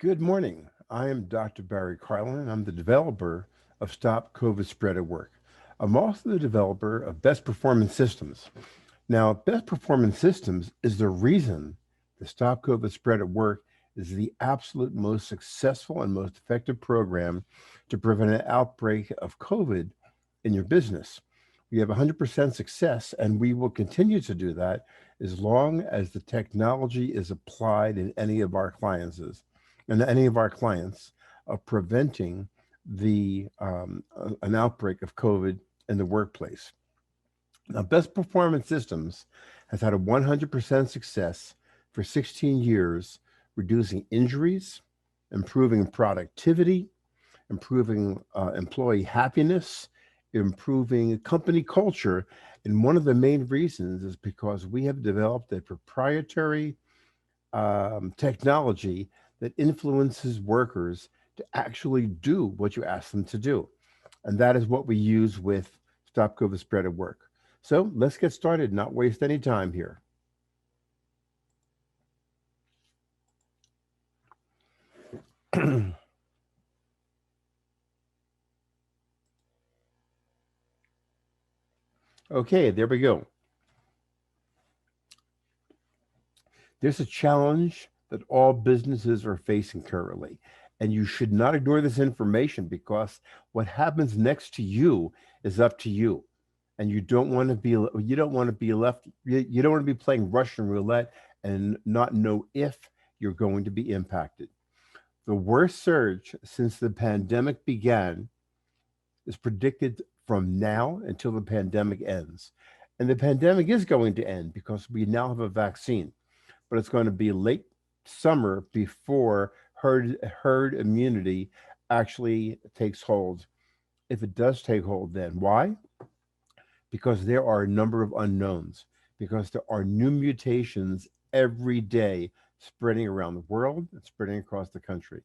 Good morning. I am Dr. Barry Carlin, and I'm the developer of StopCovidSpreadatWork. I'm also the developer of Best Performance Systems. Now, Best Performance Systems is the reason the Stop COVID Spread at Work is the absolute most successful and most effective program to prevent an outbreak of COVID in your business. We have 100% success, and we will continue to do that as long as the technology is applied in any of our clients of preventing an outbreak of COVID in the workplace. Now, Best Performance Systems has had a 100% success for 16 years, reducing injuries, improving productivity, improving employee happiness, improving company culture. And one of the main reasons is because we have developed a proprietary technology that influences workers to actually do what you ask them to do. And that is what we use with Stop COVID Spread at Work. So let's get started, not waste any time here. Okay, there we go. There's a challenge that all businesses are facing currently, and you should not ignore this information because what happens next to you is up to you. And you don't want to be left you don't want to be playing Russian roulette and not know if you're going to be impacted. The worst surge since the pandemic began is predicted from now until the pandemic ends. And the pandemic is going to end because we now have a vaccine, but it's going to be late summer before herd immunity actually takes hold. If it does take hold, then why? Because there are a number of unknowns, because there are new mutations every day spreading around the world and spreading across the country.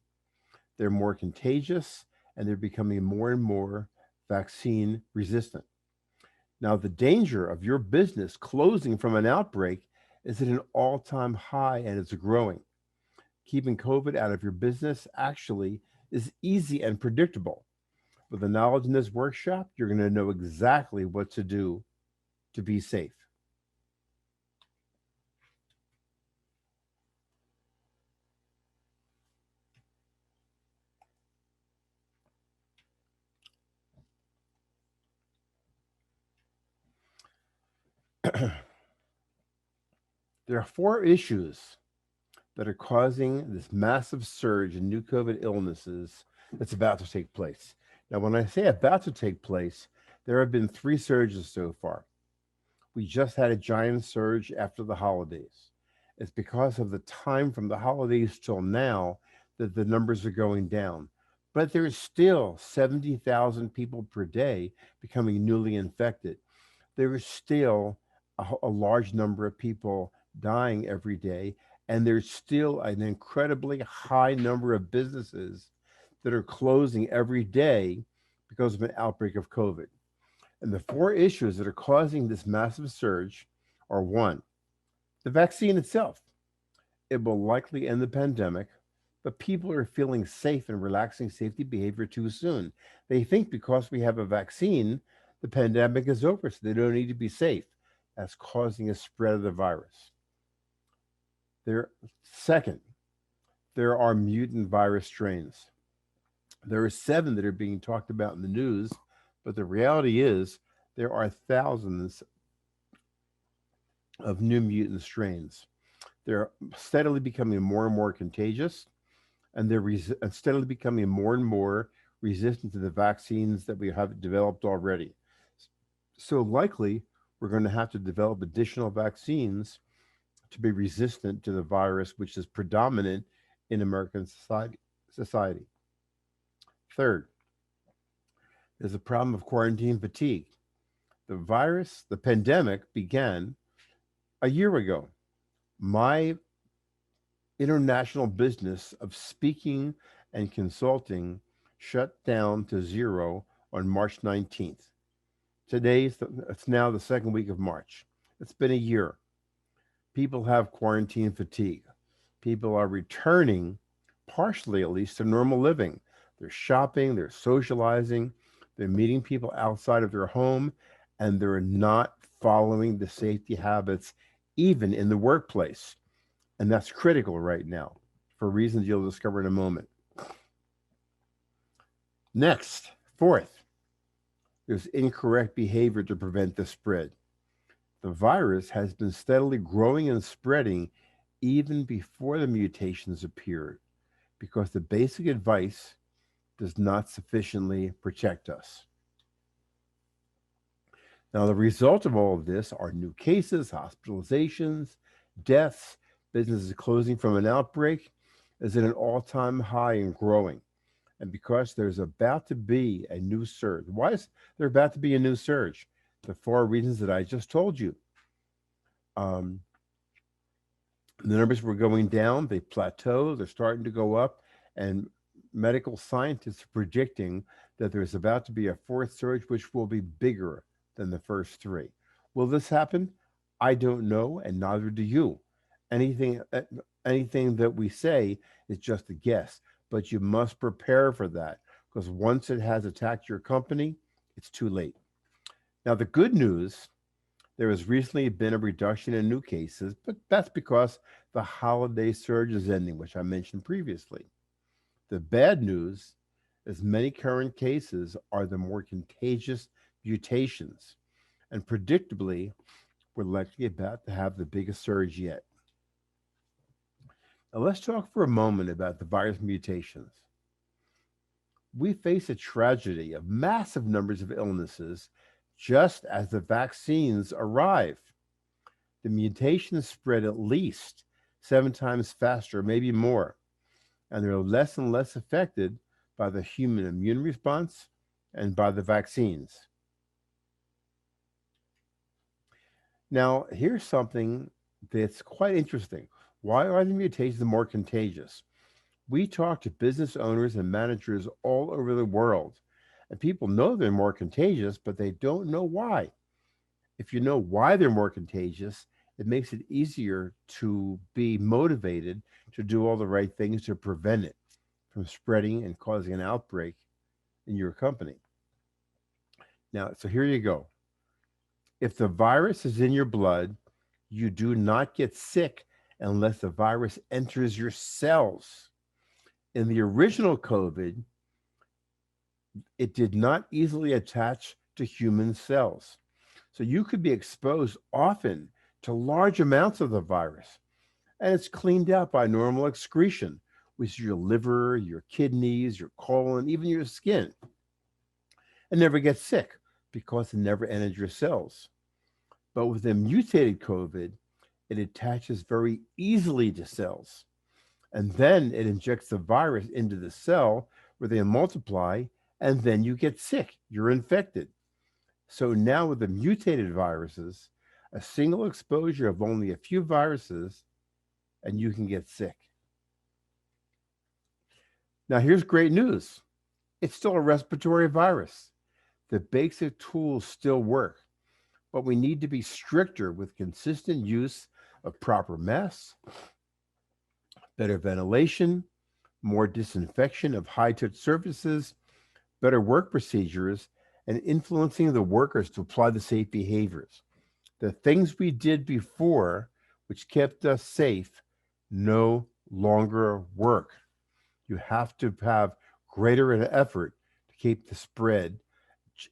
They're more contagious and they're becoming more and more vaccine resistant. Now, the danger of your business closing from an outbreak is at an all time high and it's growing. Keeping COVID out of your business actually is easy and predictable. With the knowledge in this workshop, you're going to know exactly what to do to be safe. There are four issues that are causing this massive surge in new COVID illnesses that's about to take place. Now, when I say about to take place, there have been three surges so far. We just had a giant surge after the holidays. It's because of the time from the holidays till now that the numbers are going down. But there's still 70,000 people per day becoming newly infected. There is still a large number of people dying every day. And there's still an incredibly high number of businesses that are closing every day because of an outbreak of COVID. And the four issues that are causing this massive surge are one, the vaccine itself. It will likely end the pandemic, but people are feeling safe and relaxing safety behavior too soon. They think because we have a vaccine, the pandemic is over, so they don't need to be safe. That's causing a spread of the virus. Second, there are mutant virus strains. There are 7 that are being talked about in the news, but the reality is there are thousands of new mutant strains. They're steadily becoming more and more contagious, and they're steadily becoming more and more resistant to the vaccines that we have developed already. So likely, we're going to have to develop additional vaccines to be resistant to the virus, which is predominant in American society. Third, there's a problem of quarantine fatigue. The pandemic began a year ago. My international business of speaking and consulting shut down to zero on March 19th. It's now the second week of March. It's been a year. People have quarantine fatigue. People are returning partially at least, to normal living. They're shopping, they're socializing, they're meeting people outside of their home, and they're not following the safety habits even in the workplace. And that's critical right now for reasons you'll discover in a moment. Next, fourth, there's incorrect behavior to prevent the spread. The virus has been steadily growing and spreading even before the mutations appeared because the basic advice does not sufficiently protect us. Now, the result of all of this are new cases, hospitalizations, deaths, businesses closing from an outbreak is at an all-time high and growing. And because there's about to be a new surge. Why is there about to be a new surge? The four reasons that I just told you. The numbers were going down, they plateau, they're starting to go up, and medical scientists are predicting that there's about to be a fourth surge, which will be bigger than the first three. Will this happen? I don't know, and neither do you. Anything that we say is just a guess, but you must prepare for that because once it has attacked your company, it's too late. Now, the good news, there has recently been a reduction in new cases, but that's because the holiday surge is ending, which I mentioned previously. The bad news is many current cases are the more contagious mutations, and predictably, we're likely about to have the biggest surge yet. Now, let's talk for a moment about the virus mutations. We face a tragedy of massive numbers of illnesses just as the vaccines arrive. The mutations spread at least 7 times faster, maybe more, and they're less and less affected by the human immune response and by the vaccines. Now, here's something that's quite interesting. Why are the mutations more contagious? We talk to business owners and managers all over the world, and people know they're more contagious, but they don't know why. If you know why they're more contagious, it makes it easier to be motivated to do all the right things to prevent it from spreading and causing an outbreak in your company. Now, so here you go. If the virus is in your blood, you do not get sick unless the virus enters your cells. In the original COVID, it did not easily attach to human cells. So you could be exposed often to large amounts of the virus, and it's cleaned out by normal excretion, which is your liver, your kidneys, your colon, even your skin, and never gets sick because it never entered your cells. But with the mutated COVID, it attaches very easily to cells, and then it injects the virus into the cell where they multiply, and then you get sick. You're infected. So now with the mutated viruses, a single exposure of only a few viruses, and you can get sick. Now here's great news. It's still a respiratory virus. The basic tools still work, but we need to be stricter with consistent use of proper masks, better ventilation, more disinfection of high-touch surfaces, better work procedures, and influencing the workers to apply the safe behaviors. The things we did before, which kept us safe, no longer work. You have to have greater an effort to keep the spread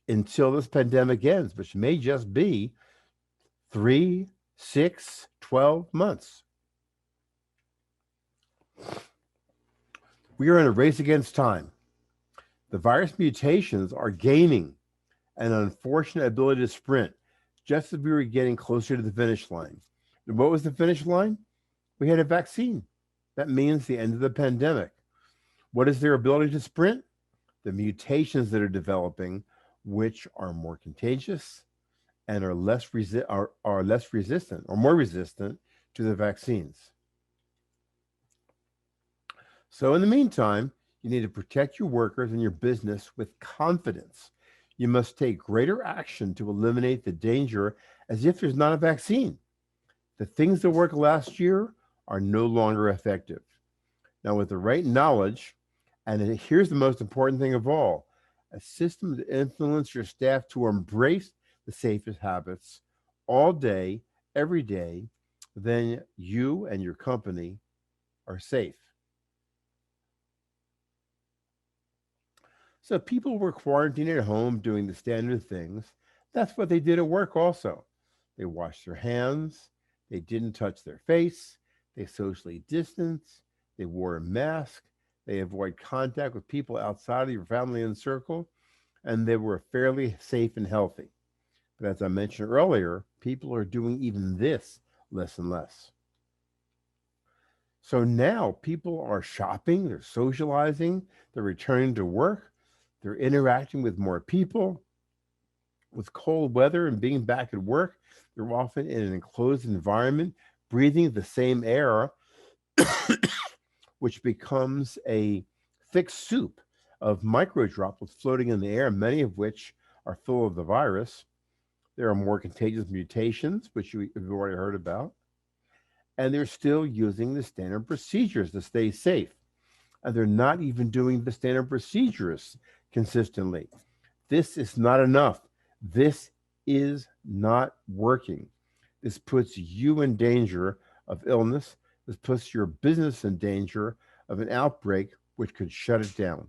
until this pandemic ends, which may just be 3, 6, 12 months. We are in a race against time. The virus mutations are gaining an unfortunate ability to sprint, just as we were getting closer to the finish line. And what was the finish line? We had a vaccine. That means the end of the pandemic. What is their ability to sprint? The mutations that are developing, which are more contagious and are less resistant or more resistant to the vaccines. So in the meantime, you need to protect your workers and your business with confidence. You must take greater action to eliminate the danger as if there's not a vaccine. The things that worked last year are no longer effective. Now, with the right knowledge, and here's the most important thing of all, a system to influence your staff to embrace the safest habits all day, every day, then you and your company are safe. So people were quarantined at home doing the standard things. That's what they did at work also. They washed their hands, they didn't touch their face, they socially distanced, they wore a mask, they avoid contact with people outside of your family and circle, and they were fairly safe and healthy. But as I mentioned earlier, people are doing even this less and less. So now people are shopping, they're socializing, they're returning to work, they're interacting with more people. With cold weather and being back at work, they're often in an enclosed environment, breathing the same air, which becomes a thick soup of micro droplets floating in the air, many of which are full of the virus. There are more contagious mutations, which you've already heard about, and they're still using the standard procedures to stay safe. And they're not even doing the standard procedures consistently. This is not enough. This is not working. This puts you in danger of illness. This puts your business in danger of an outbreak which could shut it down.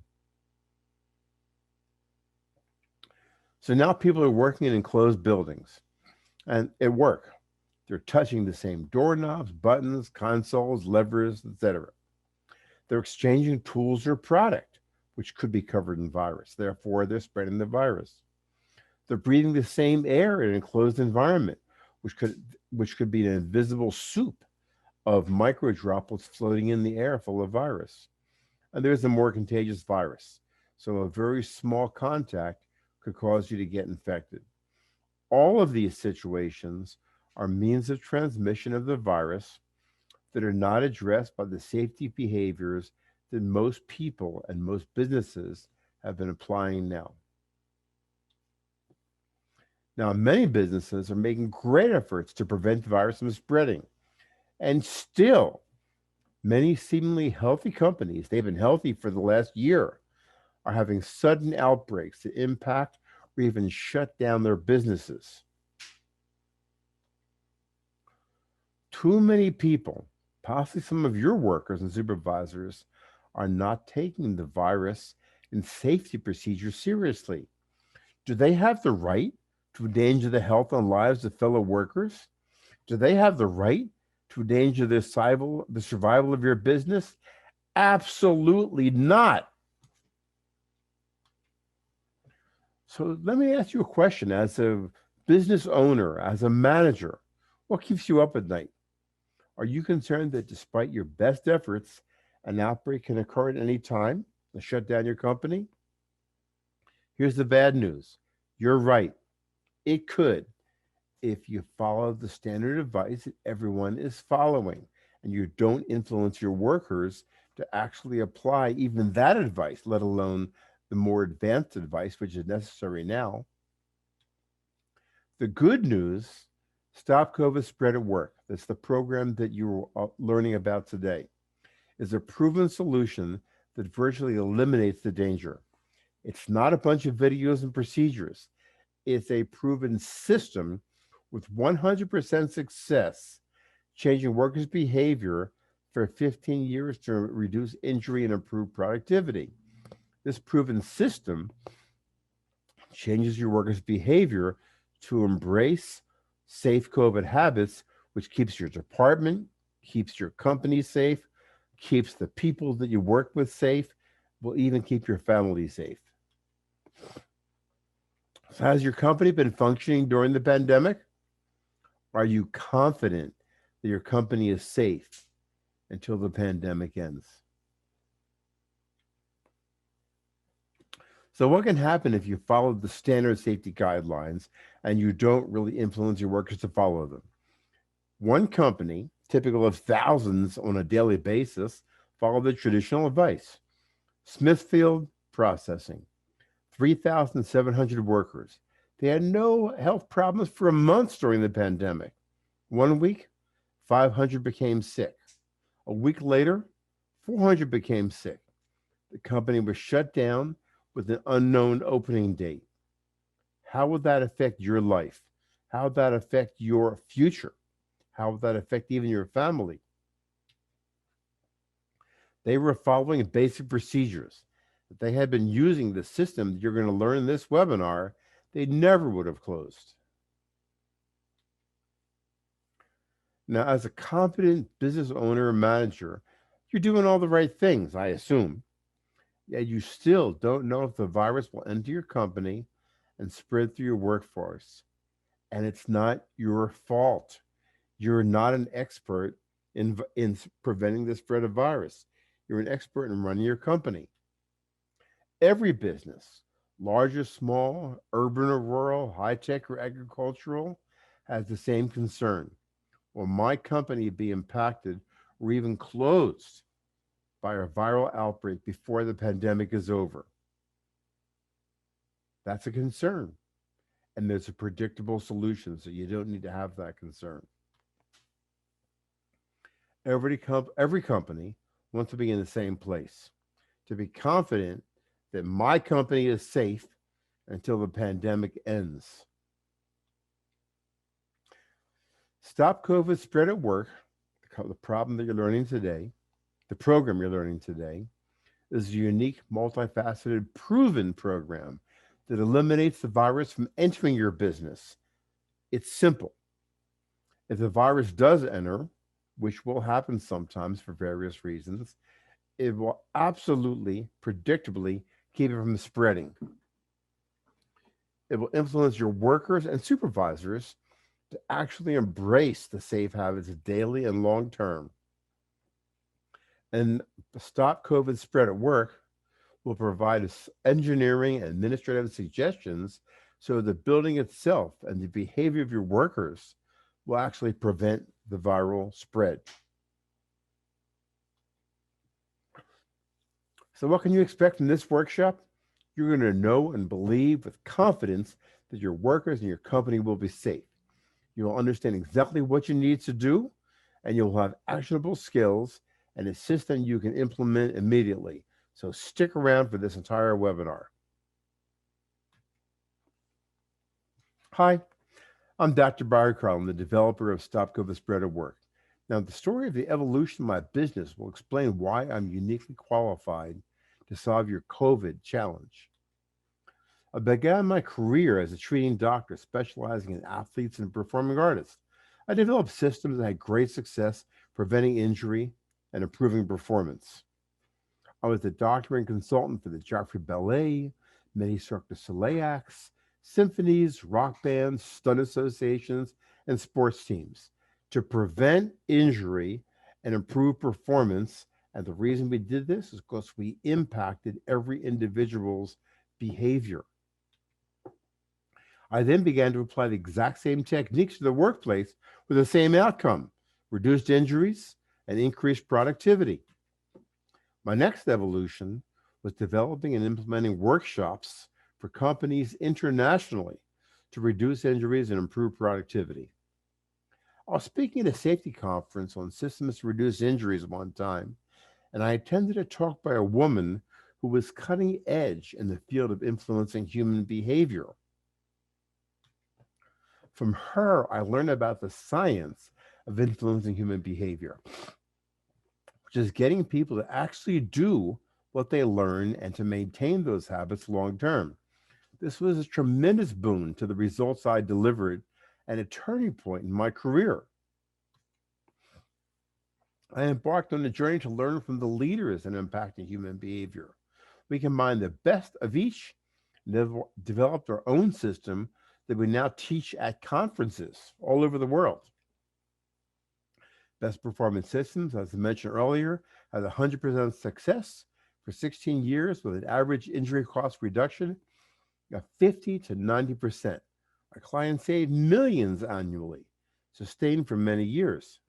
So now people are working in enclosed buildings and at work. They're touching the same doorknobs, buttons, consoles, levers, etc. They're exchanging tools or product, which could be covered in virus. Therefore, they're spreading the virus. They're breathing the same air in an enclosed environment, which could be an invisible soup of micro droplets floating in the air full of virus. And there's a more contagious virus. So a very small contact could cause you to get infected. All of these situations are means of transmission of the virus that are not addressed by the safety behaviors that most people and most businesses have been applying now. Now, many businesses are making great efforts to prevent the virus from spreading. And still, many seemingly healthy companies, they've been healthy for the last year, are having sudden outbreaks that impact or even shut down their businesses. Too many people, possibly some of your workers and supervisors, are not taking the virus and safety procedures seriously. Do they have the right to endanger the health and lives of fellow workers? Do they have the right to endanger the survival of your business? Absolutely not. So let me ask you a question. As a business owner, as a manager, what keeps you up at night? Are you concerned that despite your best efforts, an outbreak can occur at any time and shut down your company? Here's the bad news. You're right. It could, if you follow the standard advice that everyone is following and you don't influence your workers to actually apply even that advice, let alone the more advanced advice, which is necessary now. The good news, Stop COVID Spread at Work, that's the program that you're learning about today, is a proven solution that virtually eliminates the danger. It's not a bunch of videos and procedures. It's a proven system with 100% success, changing workers' behavior for 15 years to reduce injury and improve productivity. This proven system changes your workers' behavior to embrace safe COVID habits, which keeps your department, keeps your company safe, keeps the people that you work with safe, will even keep your family safe. So has your company been functioning during the pandemic? Are you confident that your company is safe until the pandemic ends? So what can happen if you follow the standard safety guidelines and you don't really influence your workers to follow them? One company, typical of thousands on a daily basis, followed the traditional advice. Smithfield Processing, 3,700 workers. They had no health problems for months during the pandemic. 1 week, 500 became sick. A week later, 400 became sick. The company was shut down with an unknown opening date. How would that affect your life? How would that affect your future? How would that affect even your family? They were following basic procedures. If they had been using the system that you're going to learn in this webinar, they never would have closed. Now, as a competent business owner or manager, you're doing all the right things, I assume. Yet you still don't know if the virus will enter your company and spread through your workforce. And it's not your fault. You're not an expert in preventing the spread of virus. You're an expert in running your company. Every business, large or small, urban or rural, high-tech or agricultural, has the same concern. Will my company be impacted or even closed by a viral outbreak before the pandemic is over? That's a concern. And there's a predictable solution, so you don't need to have that concern. Every company wants to be in the same place, to be confident that my company is safe until the pandemic ends. Stop COVID Spread at Work, the problem that you're learning today, the program you're learning today, is a unique, multifaceted, proven program that eliminates the virus from entering your business. It's simple. If the virus does enter, which will happen sometimes for various reasons, it will absolutely, predictably keep it from spreading. It will influence your workers and supervisors to actually embrace the safe habits daily and long term. And the Stop COVID Spread at Work will provide us engineering and administrative suggestions so the building itself and the behavior of your workers will actually prevent the viral spread. So what can you expect from this workshop? You're going to know and believe with confidence that your workers and your company will be safe. You'll understand exactly what you need to do, and you'll have actionable skills and a system you can implement immediately. So stick around for this entire webinar. Hi, I'm Dr. Barry Carlin, the developer of Stop COVID Spread at Work. Now, the story of the evolution of my business will explain why I'm uniquely qualified to solve your COVID challenge. I began my career as a treating doctor specializing in athletes and performing artists. I developed systems that had great success preventing injury and improving performance. I was a doctor and consultant for the Joffrey Ballet, many Cirque du Soleil acts, symphonies, rock bands, stunt associations, and sports teams to prevent injury and improve performance. And the reason we did this is because we impacted every individual's behavior. I then began to apply the exact same techniques to the workplace with the same outcome: reduced injuries and increased productivity. My next evolution was developing and implementing workshops for companies internationally to reduce injuries and improve productivity. I was speaking at a safety conference on systems to reduce injuries one time, and I attended a talk by a woman who was cutting edge in the field of influencing human behavior. From her, I learned about the science of influencing human behavior, which is getting people to actually do what they learn and to maintain those habits long term. This was a tremendous boon to the results I delivered and a turning point in my career. I embarked on a journey to learn from the leaders in impacting human behavior. We combined the best of each and developed our own system that we now teach at conferences all over the world. Best performance systems, as I mentioned earlier, had 100% success for 16 years with an average injury cost reduction of 50 to 90%. Our clients saved millions annually, sustained for many years.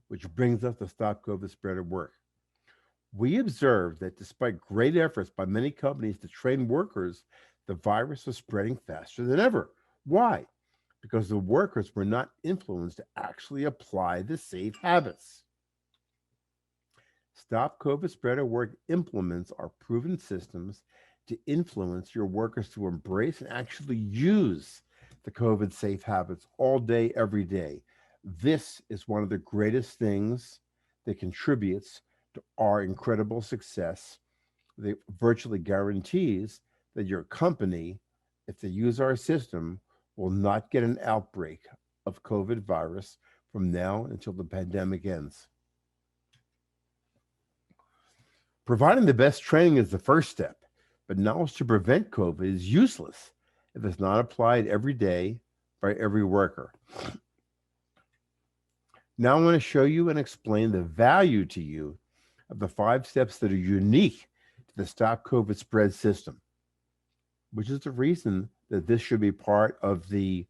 Which brings us to Stop COVID Spread at Work. We observed that despite great efforts by many companies to train workers, the virus was spreading faster than ever. Why? Because the workers were not influenced to actually apply the safe habits. StopCovidSpreadatWork implements our proven systems to influence your workers to embrace and actually use the COVID safe habits all day, every day. This is one of the greatest things that contributes to our incredible success. That virtually guarantees that your company, if they use our system, will not get an outbreak of COVID virus from now until the pandemic ends. Providing the best training is the first step, but knowledge to prevent COVID is useless if it's not applied every day by every worker. Now I want to show you and explain the value to you of the 5 steps that are unique to the Stop COVID Spread system, which is the reason that this should be part of the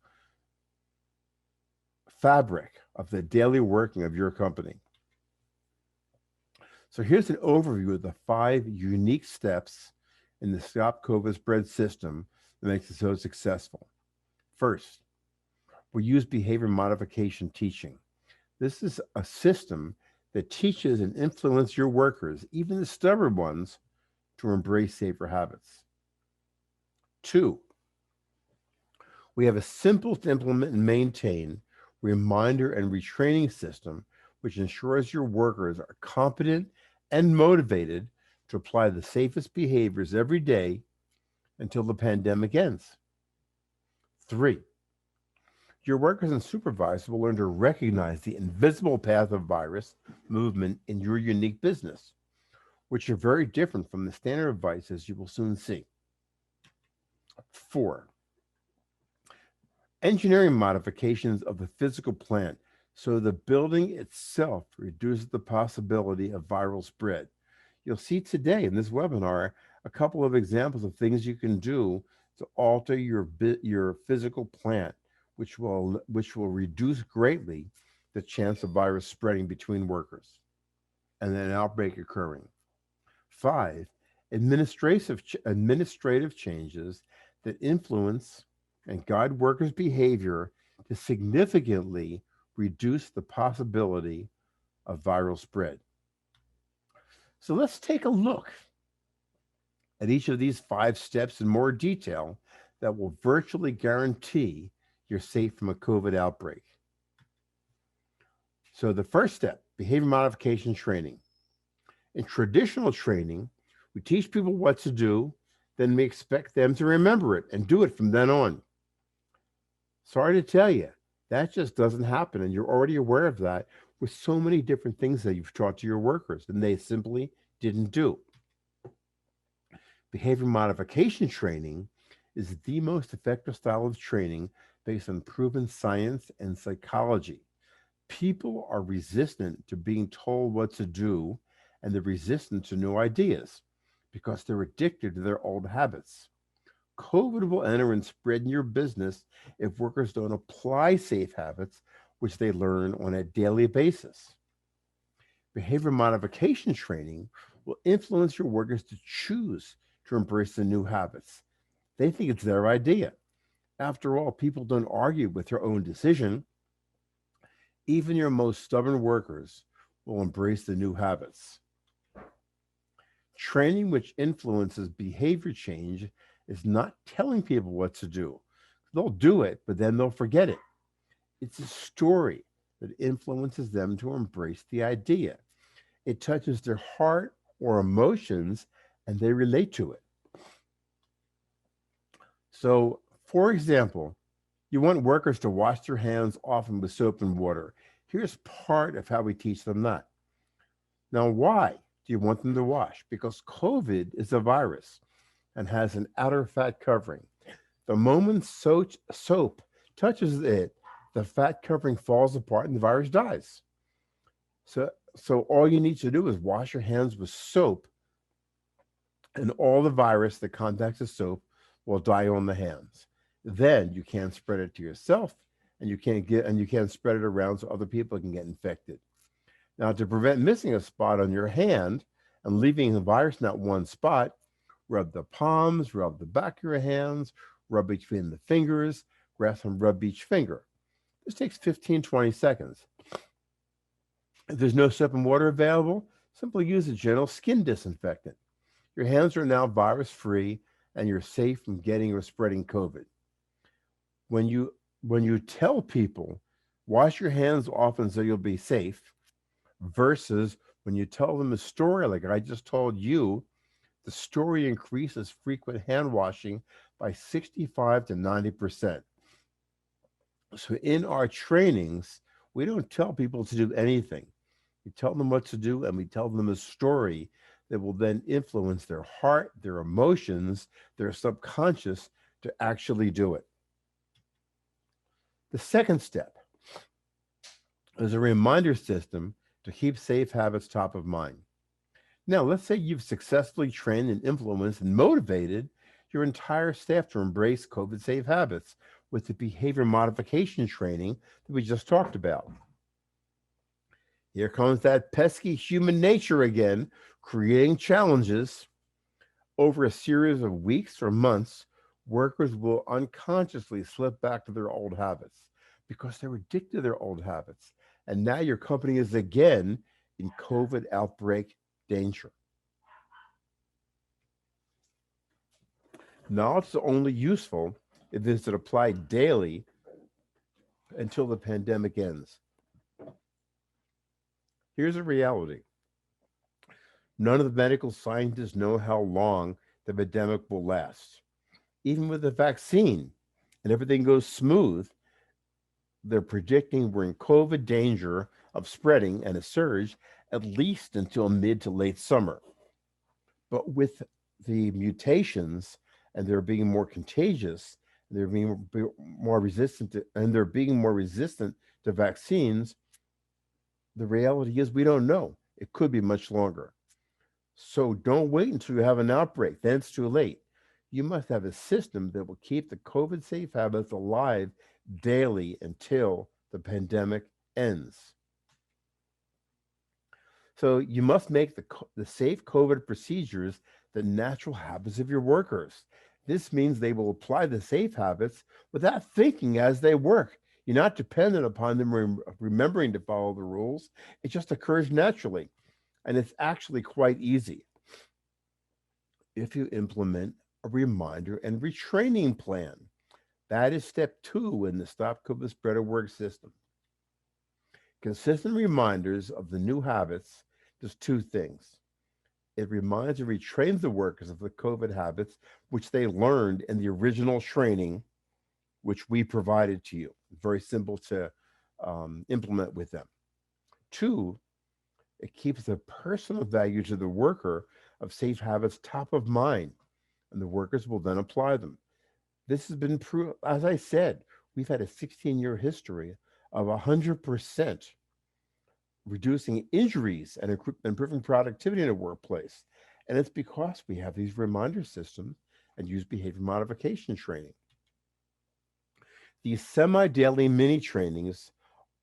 fabric of the daily working of your company. So here's an overview of the 5 unique steps in the Stop COVID Spread system that makes it so successful. First, we use behavior modification teaching. This is a system that teaches and influences your workers, even the stubborn ones, to embrace safer habits. 2, we have a simple to implement and maintain reminder and retraining system, which ensures your workers are competent and motivated to apply the safest behaviors every day until the pandemic ends. 3, your workers and supervisors will learn to recognize the invisible path of virus movement in your unique business, which are very different from the standard advice, as you will soon see. 4, engineering modifications of the physical plant so the building itself reduces the possibility of viral spread. You'll see today in this webinar a couple of examples of things you can do to alter your physical plant, which will reduce greatly the chance of virus spreading between workers and an outbreak occurring. 5, administrative changes that influence and guide workers' behavior to significantly reduce the possibility of viral spread. So let's take a look at each of these 5 steps in more detail that will virtually guarantee you're safe from a COVID outbreak. So the first step, behavior modification training. In traditional training, we teach people what to do, then we expect them to remember it and do it from then on. Sorry to tell you, that just doesn't happen, and you're already aware of that with so many different things that you've taught to your workers, and they simply didn't do. Behavior modification training is the most effective style of training based on proven science and psychology. People are resistant to being told what to do, and they're resistant to new ideas because they're addicted to their old habits. COVID will enter and spread in your business if workers don't apply safe habits, which they learn on a daily basis. Behavior modification training will influence your workers to choose to embrace the new habits. They think it's their idea. After all, people don't argue with their own decision. Even your most stubborn workers will embrace the new habits. Training which influences behavior change is not telling people what to do. They'll do it, but then they'll forget it. It's a story that influences them to embrace the idea. It touches their heart or emotions, and they relate to it. So, for example, you want workers to wash their hands often with soap and water. Here's part of how we teach them that. Now, why do you want them to wash? Because COVID is a virus and has an outer fat covering. The moment soap touches it, the fat covering falls apart and the virus dies. So all you need to do is wash your hands with soap, and all the virus that contacts the soap will die on the hands. Then you can't spread it to yourself, and you can't spread it around so other people can get infected. Now, to prevent missing a spot on your hand and leaving the virus in that one spot, rub the palms, rub the back of your hands, rub between the fingers, grasp and rub each finger. This takes 15, 20 seconds. If there's no soap and water available, Simply use a gentle skin disinfectant. Your hands are now virus free and you're safe from getting or spreading COVID. When you when you tell people wash your hands often so you'll be safe versus when you tell them a story like I just told you, the story increases frequent hand washing by 65 to 90%. So in our trainings, we don't tell people to do anything. We tell them what to do and we tell them a story that will then influence their heart, their emotions, their subconscious to actually do it. The second step is a reminder system to keep safe habits top of mind. Now, let's say you've successfully trained and influenced and motivated your entire staff to embrace COVID safe habits with the behavior modification training that we just talked about. Here comes that pesky human nature again, creating challenges. Over a series of weeks or months, workers will unconsciously slip back to their old habits because they're addicted to their old habits. And now your company is again in COVID outbreak danger. Knowledge is only useful if it's applied daily until the pandemic ends. Here's a reality. None of the medical scientists know how long the pandemic will last. Even with the vaccine and everything goes smooth, they're predicting we're in COVID danger of spreading and a surge at least until mid to late summer. But with the mutations and they're being more contagious, they're being more resistant to, and they're being more resistant to vaccines, the reality is we don't know. It could be much longer. So don't wait until you have an outbreak. Then it's too late. You must have a system that will keep the COVID safe habits alive daily until the pandemic ends. So you must make the safe COVID procedures the natural habits of your workers. This means they will apply the safe habits without thinking as they work. You're not dependent upon them remembering to follow the rules. It just occurs naturally. And it's actually quite easy if you implement a reminder and retraining plan. That is step 2 in the StopCovidSpreadatWork system. Consistent reminders of the new habits does 2 things. It reminds and retrains the workers of the COVID habits, which they learned in the original training, which we provided to you. Very simple to implement with them. 2, it keeps the personal value to the worker of safe habits top of mind, and the workers will then apply them. This has been proved, as I said, we've had a 16-year history of 100% reducing injuries and improving productivity in a workplace. And it's because we have these reminder systems and use behavior modification training. These semi-daily mini trainings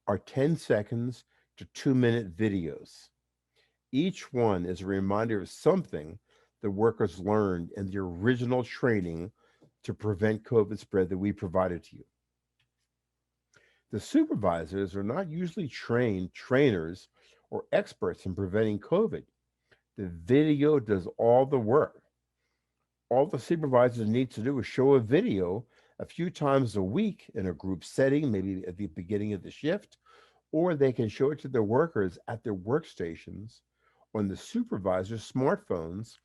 are 10 seconds to 2-minute videos. Each one is a reminder of something the workers learned in the original training to prevent COVID spread that we provided to you. The supervisors are not usually trainers or experts in preventing COVID. The video does all the work. All the supervisors need to do is show a video a few times a week in a group setting, maybe at the beginning of the shift, or they can show it to their workers at their workstations on the supervisor's smartphones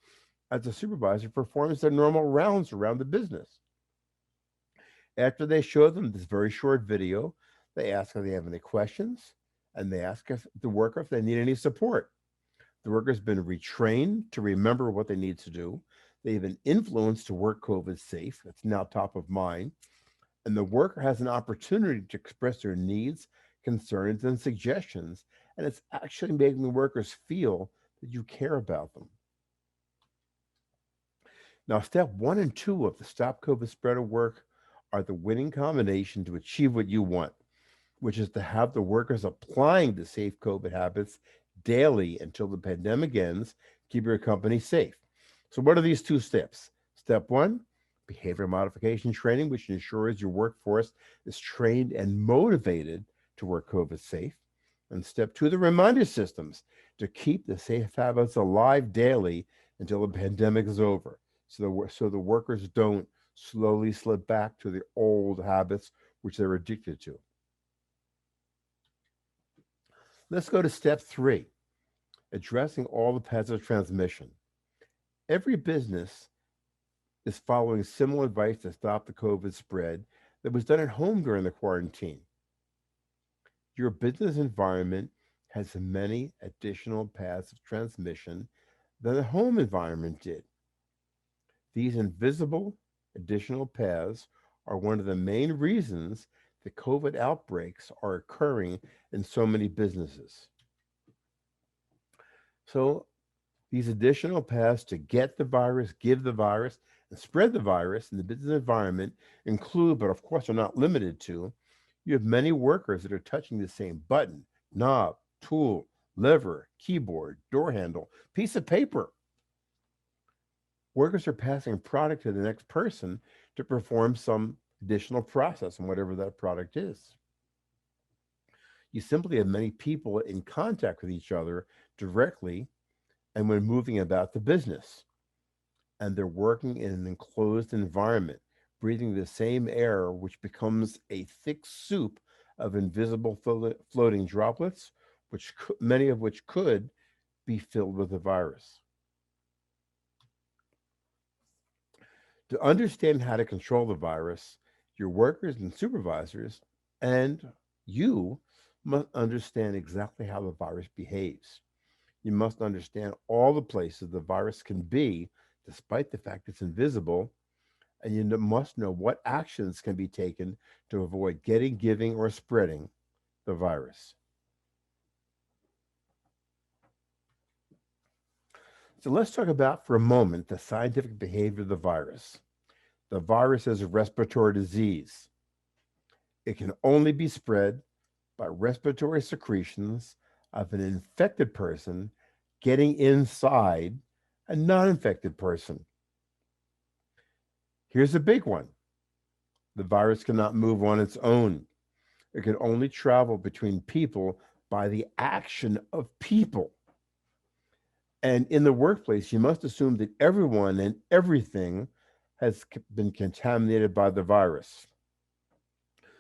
as the supervisor performs their normal rounds around the business. After they show them this very short video, they ask if they have any questions, and they ask if the worker if they need any support. The worker's been retrained to remember what they need to do. They've been influenced to work COVID safe. It's now top of mind. And the worker has an opportunity to express their needs, concerns, and suggestions. And it's actually making the workers feel that you care about them. Now, step 1 and 2 of the Stop COVID Spreader work are the winning combination to achieve what you want, which is to have the workers applying the safe COVID habits daily until the pandemic ends, keep your company safe. So what are these 2 steps? Step 1, behavior modification training, which ensures your workforce is trained and motivated to work COVID safe. And step 2, the reminder systems to keep the safe habits alive daily until the pandemic is over, so the workers don't slowly slip back to the old habits which they're addicted to. Let's go to step 3, addressing all the paths of transmission. Every business is following similar advice to stop the COVID spread that was done at home during the quarantine. Your business environment has many additional paths of transmission than the home environment did. These invisible additional paths are one of the main reasons that COVID outbreaks are occurring in so many businesses. So, these additional paths to get the virus, give the virus, and spread the virus in the business environment include, but of course are not limited to, you have many workers that are touching the same button, knob, tool, lever, keyboard, door handle, piece of paper. Workers are passing a product to the next person to perform some additional process on whatever that product is. You simply have many people in contact with each other directly and when moving about the business. And they're working in an enclosed environment, breathing the same air, which becomes a thick soup of invisible floating droplets, many of which could be filled with the virus. To understand how to control the virus, your workers and supervisors and you must understand exactly how the virus behaves. You must understand all the places the virus can be, despite the fact it's invisible, and you must know what actions can be taken to avoid getting, giving, or spreading the virus. So let's talk about for a moment the scientific behavior of the virus. The virus is a respiratory disease. It can only be spread by respiratory secretions of an infected person getting inside a non-infected person. Here's a big one. The virus cannot move on its own. It can only travel between people by the action of people. And in the workplace, you must assume that everyone and everything has been contaminated by the virus.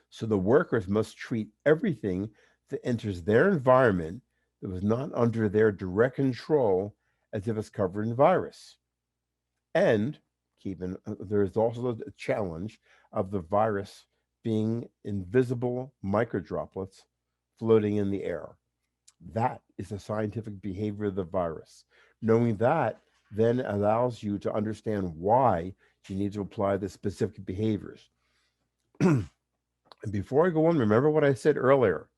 So the workers must treat everything that enters their environment that was not under their direct control as if it's covered in virus. And there's also the challenge of the virus being invisible microdroplets floating in the air. That is the scientific behavior of the virus. Knowing that then allows you to understand why you need to apply the specific behaviors. And before I go on, remember what I said earlier.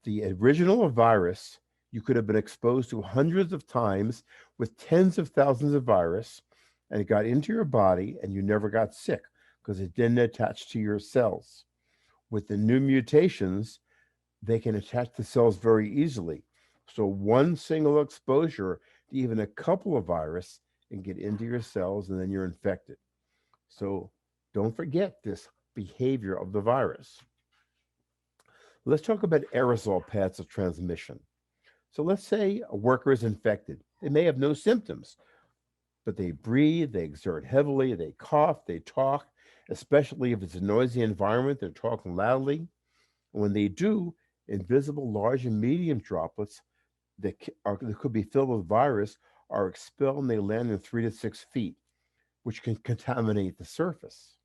The original virus, you could have been exposed to hundreds of times with tens of thousands of virus, and it got into your body and you never got sick because it didn't attach to your cells. With the new mutations, they can attach to cells very easily. So one single exposure to even a couple of virus and get into your cells and then you're infected. So don't forget this behavior of the virus. Let's talk about aerosol paths of transmission. So let's say a worker is infected. They may have no symptoms, but they breathe, they exert heavily, they cough, they talk, especially if it's a noisy environment, they're talking loudly. And when they do, invisible large and medium droplets that could be filled with virus are expelled and they land in 3 to 6 feet, which can contaminate the surface.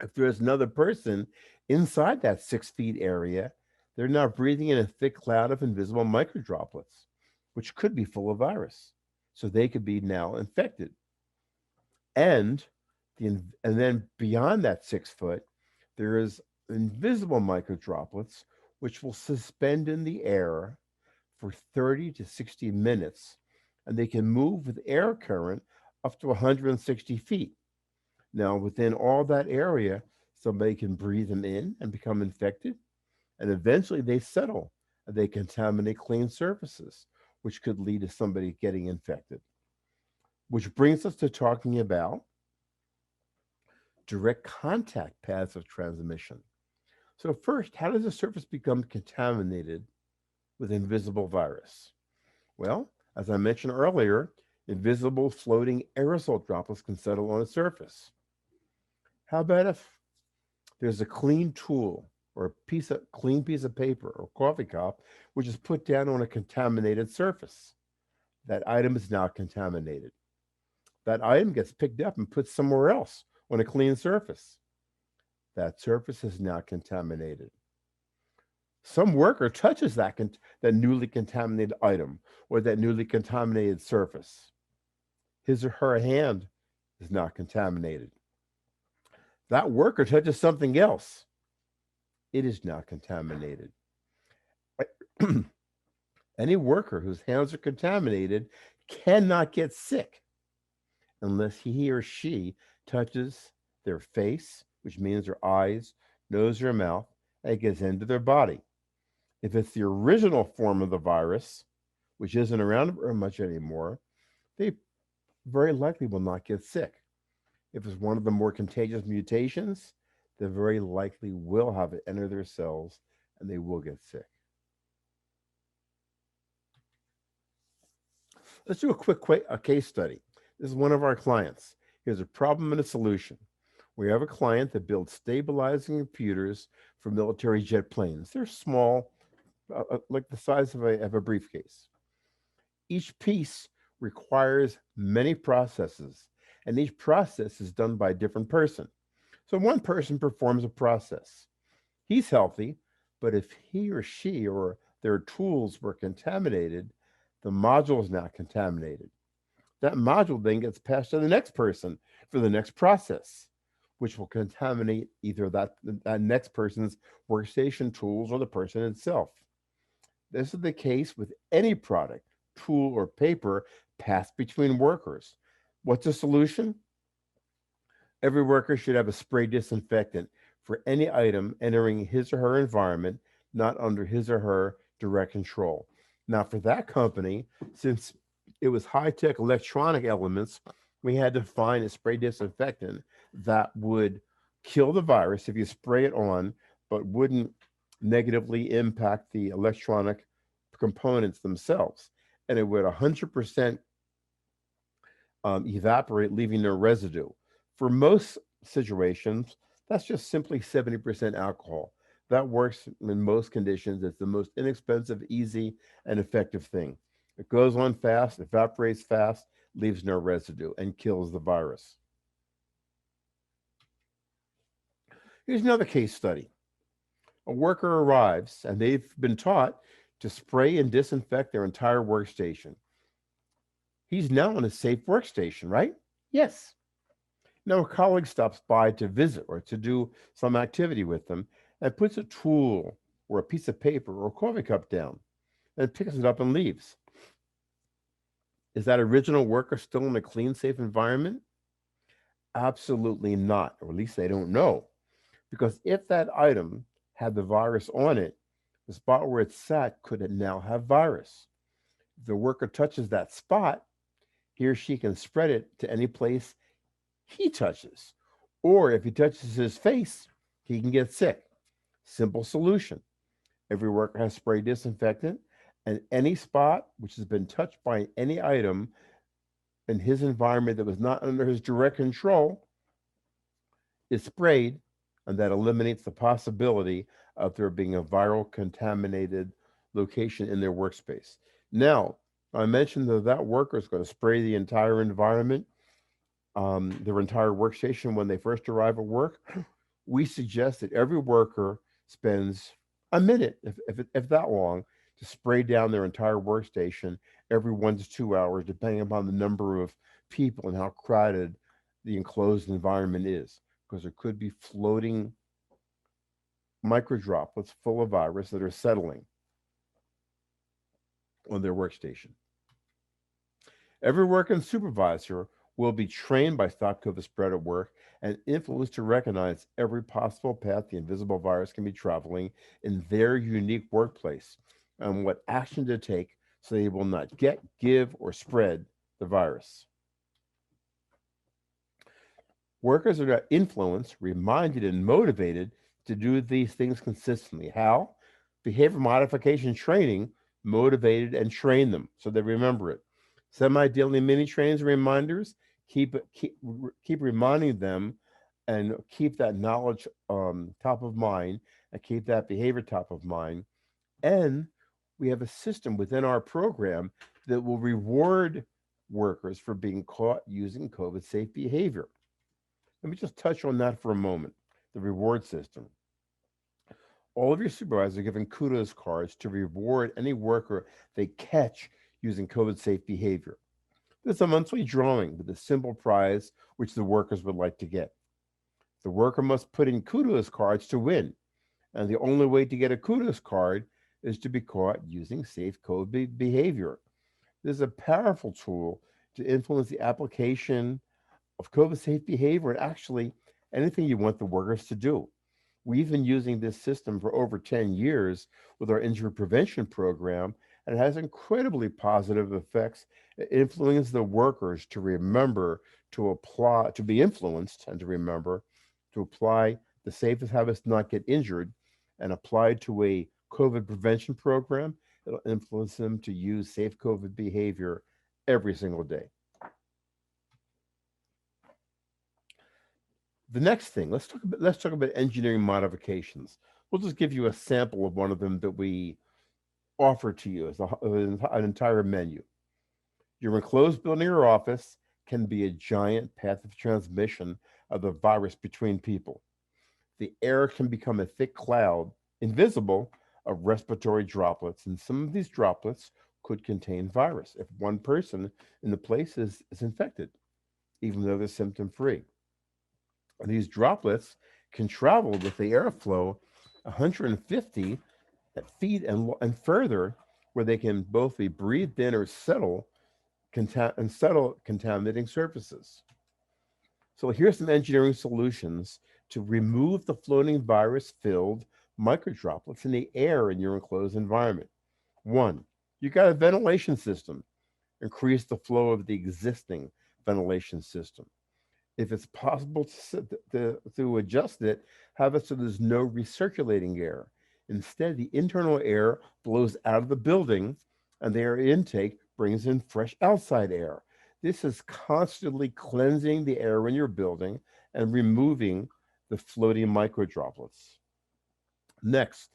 If there's another person inside that 6 feet area, they're now breathing in a thick cloud of invisible microdroplets, which could be full of virus. So they could be now infected. And then beyond that 6 foot, there is invisible microdroplets, which will suspend in the air for 30 to 60 minutes, and they can move with air current up to 160 feet. Now, within all that area, somebody can breathe them in and become infected, and eventually they settle and they contaminate clean surfaces, which could lead to somebody getting infected. Which brings us to talking about direct contact paths of transmission. So first, how does a surface become contaminated with invisible virus? Well, as I mentioned earlier, invisible floating aerosol droplets can settle on a surface. How about if there's a clean tool or a clean piece of paper or coffee cup which is put down on a contaminated surface? That item is now contaminated. That item gets picked up and put somewhere else on a clean surface. That surface is now contaminated. Some worker touches that newly contaminated item or that newly contaminated surface. His or her hand is now contaminated. That worker touches something else. It is now contaminated. Any worker whose hands are contaminated cannot get sick unless he or she touches their face, which means their eyes, nose, or mouth, and it gets into their body. If it's the original form of the virus, which isn't around very much anymore, they very likely will not get sick. If it's one of the more contagious mutations, they very likely will have it enter their cells and they will get sick. Let's do a case study. This is one of our clients. Here's a problem and a solution. We have a client that builds stabilizing computers for military jet planes. They're small, like the size of a briefcase. Each piece requires many processes, and each process is done by a different person. So one person performs a process. He's healthy, but if he or she or their tools were contaminated, the module is now contaminated. That module then gets passed to the next person for the next process, which will contaminate either that next person's workstation tools or the person itself. This is the case with any product, tool, or paper passed between workers. What's the solution? Every worker should have a spray disinfectant for any item entering his or her environment, not under his or her direct control. Now, for that company, since it was high-tech electronic elements, we had to find a spray disinfectant that would kill the virus if you spray it on, but wouldn't negatively impact the electronic components themselves. And it would 100% evaporate, leaving no residue. For most situations, that's just simply 70% alcohol. That works in most conditions. It's the most inexpensive, easy, and effective thing. It goes on fast, evaporates fast, leaves no residue, and kills the virus. Here's another case study. A worker arrives, and they've been taught to spray and disinfect their entire workstation. He's now on a safe workstation, right? Yes. Now a colleague stops by to visit or to do some activity with them and puts a tool or a piece of paper or a coffee cup down and picks it up and leaves. Is that original worker still in a clean, safe environment? Absolutely not, or at least they don't know. Because if that item had the virus on it, the spot where it sat could now have virus. If the worker touches that spot, he or she can spread it to any place he touches. Or if he touches his face, he can get sick. Simple solution. Every worker has spray disinfectant, and any spot which has been touched by any item in his environment that was not under his direct control is sprayed, and that eliminates the possibility of there being a viral contaminated location in their workspace. Now, I mentioned that worker is going to spray the entire environment, their entire workstation when they first arrive at work. We suggest that every worker spends a minute, if that long, to spray down their entire workstation every 1 to 2 hours, depending upon the number of people and how crowded the enclosed environment is, because there could be floating microdroplets full of virus that are settling on their workstation. Every working supervisor will be trained by StopCovidSpreadatWork and influenced to recognize every possible path the invisible virus can be traveling in their unique workplace and what action to take so they will not get, give, or spread the virus. Workers are influenced, reminded, and motivated to do these things consistently. How? Behavior modification training motivated, and train them so they remember it. Semi-daily mini trainings and reminders keep reminding them and keep that knowledge top of mind and keep that behavior top of mind. And we have a system within our program that will reward workers for being caught using COVID safe behavior. Let me just touch on that for a moment. The reward system. All of your supervisors are given kudos cards to reward any worker they catch using COVID safe behavior. There's a monthly drawing with a simple prize which the workers would like to get. The worker must put in kudos cards to win, and the only way to get a kudos card is to be caught using safe COVID behavior. This is a powerful tool to influence the application of COVID safe behavior and actually anything you want the workers to do. We've been using this system for over 10 years with our injury prevention program, and it has incredibly positive effects. It influences the workers to remember to apply, to be influenced and to remember to apply the safest habits to not get injured and apply to a COVID prevention program. It'll influence them to use safe COVID behavior every single day. The next thing, let's talk about engineering modifications. We'll just give you a sample of one of them that we offer to you as an entire menu. Your enclosed building or office can be a giant path of transmission of the virus between people. The air can become a thick cloud, invisible, of respiratory droplets, and some of these droplets could contain virus if one person in the place is infected, even though they're symptom free. And these droplets can travel with the airflow 150 feet and further, where they can both be breathed in or settle contaminating surfaces. So here's some engineering solutions to remove the floating virus-filled microdroplets in the air in your enclosed environment. One, you got a ventilation system. Increase the flow of the existing ventilation system. If it's possible to adjust it, have it so there's no recirculating air. Instead, the internal air blows out of the building and the air intake brings in fresh outside air. This is constantly cleansing the air in your building and removing the floating microdroplets. Next,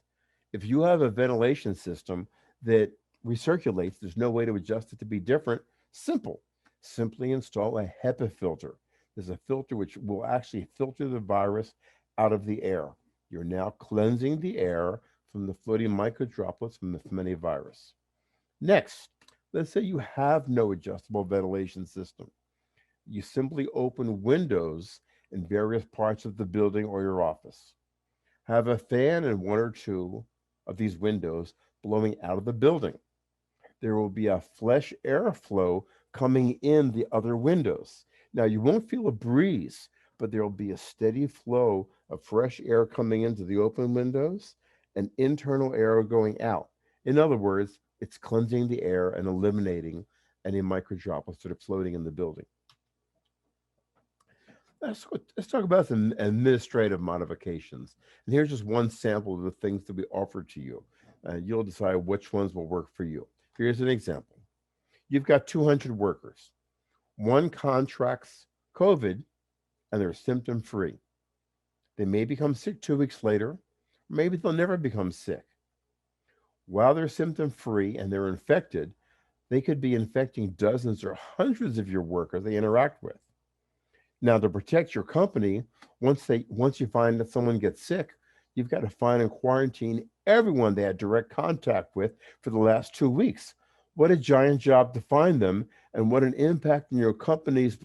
if you have a ventilation system that recirculates, there's no way to adjust it to be different. Simple. Simply install a HEPA filter. There's a filter which will actually filter the virus out of the air. You're now cleansing the air from the floating microdroplets from any virus. Next, let's say you have no adjustable ventilation system. You simply open windows in various parts of the building or your office. Have a fan in one or two of these windows blowing out of the building. There will be a fresh airflow coming in the other windows. Now, you won't feel a breeze, but there will be a steady flow of fresh air coming into the open windows and internal air going out. In other words, it's cleansing the air and eliminating any microdroplets that are floating in the building. Let's talk about some administrative modifications. And here's just one sample of the things that we offer to you. You'll decide which ones will work for you. Here's an example. You've got 200 workers. One contracts COVID and they're symptom free. They may become sick 2 weeks later. Maybe they'll never become sick. While they're symptom free and they're infected, they could be infecting dozens or hundreds of your workers they interact with. Now, to protect your company, once you find that someone gets sick, you've got to find and quarantine everyone they had direct contact with for the last 2 weeks. What a giant job to find them, and what an impact on your company's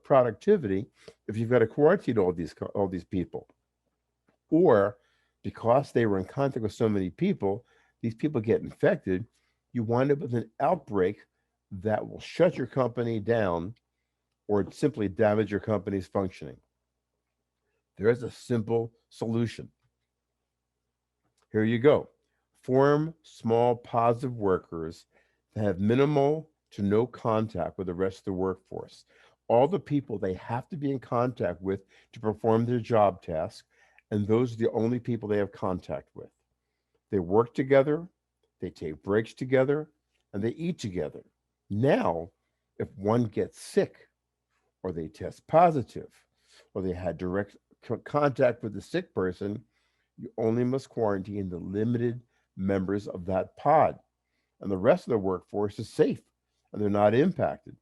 productivity if you've got to quarantine all these people. Or because they were in contact with so many people, these people get infected, you wind up with an outbreak that will shut your company down or simply damage your company's functioning. There's a simple solution. Here you go. Form small positive workers that have minimal to no contact with the rest of the workforce. All the people they have to be in contact with to perform their job task, and those are the only people they have contact with. They work together, They take breaks together and they eat together. Now, if one gets sick or they test positive or they had direct contact with the sick person, you only must quarantine the limited members of that pod, and the rest of the workforce is safe and they're not impacted.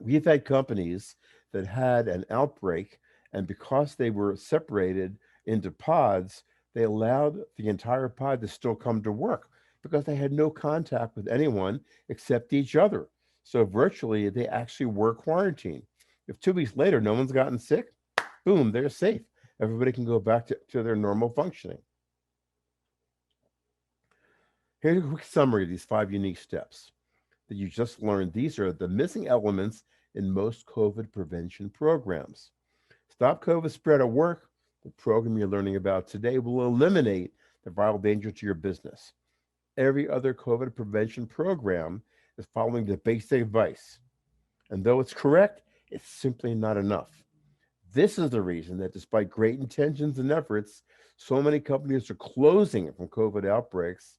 We've had companies that had an outbreak, and because they were separated into pods, they allowed the entire pod to still come to work because they had no contact with anyone except each other. So virtually, they actually were quarantined. If 2 weeks later no one's gotten sick, boom, they're safe. Everybody can go back to their normal functioning. Here's a quick summary of these 5 unique steps that you just learned. These are the missing elements in most COVID prevention programs. Stop COVID Spread at Work, the program you're learning about today, will eliminate the viral danger to your business. Every other COVID prevention program is following the basic advice. And though it's correct, it's simply not enough. This is the reason that despite great intentions and efforts, so many companies are closing from COVID outbreaks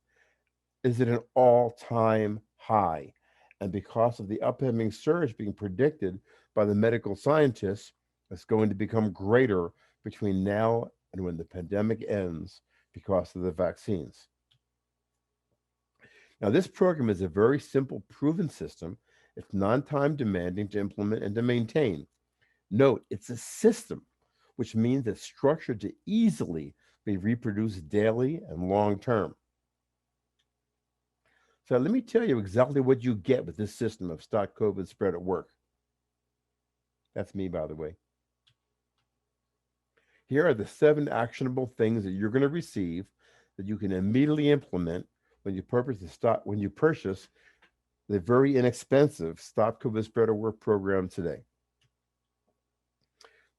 is at an all-time high. And because of the upcoming surge being predicted by the medical scientists, it's going to become greater between now and when the pandemic ends because of the vaccines. Now, this program is a very simple, proven system. It's non-time demanding to implement and to maintain. Note, it's a system, which means it's structured to easily be reproduced daily and long term. So let me tell you exactly what you get with this system of Stop COVID Spread at Work. That's me, by the way. Here are the 7 actionable things that you're going to receive that you can immediately implement when you purchase the very inexpensive Stop COVID Spread at Work program today.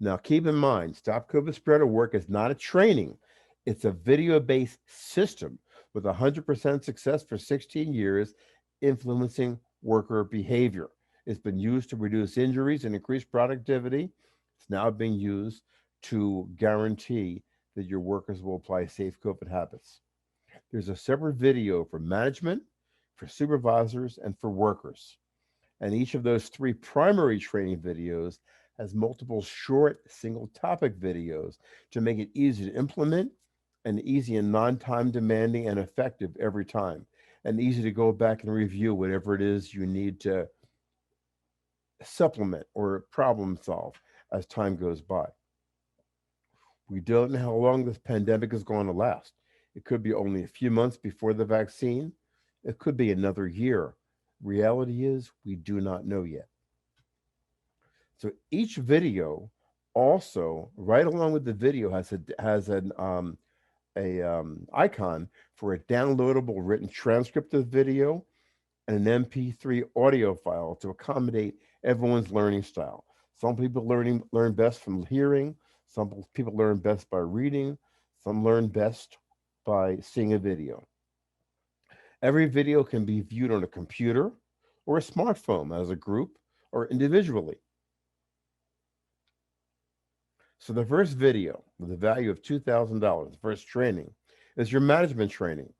Now, keep in mind, Stop COVID Spread at Work is not a training. It's a video-based system with 100% success for 16 years, influencing worker behavior. It's been used to reduce injuries and increase productivity. It's now being used to guarantee that your workers will apply safe COVID habits. There's a separate video for management, for supervisors, and for workers. And each of those 3 primary training videos has multiple short single topic videos to make it easy to implement and easy and non-time demanding and effective every time, and easy to go back and review whatever it is you need to supplement or problem solve as time goes by. We don't know how long this pandemic is going to last. It could be only a few months before the vaccine. It could be another year. Reality is we do not know yet. So each video also, right along with the video, has an icon for a downloadable written transcript of the video and an MP3 audio file to accommodate everyone's learning style. Some people learn best from hearing. Some people learn best by reading. Some learn best by seeing a video. Every video can be viewed on a computer or a smartphone as a group or individually. So the first video with a value of $2,000, the first training, is your management training.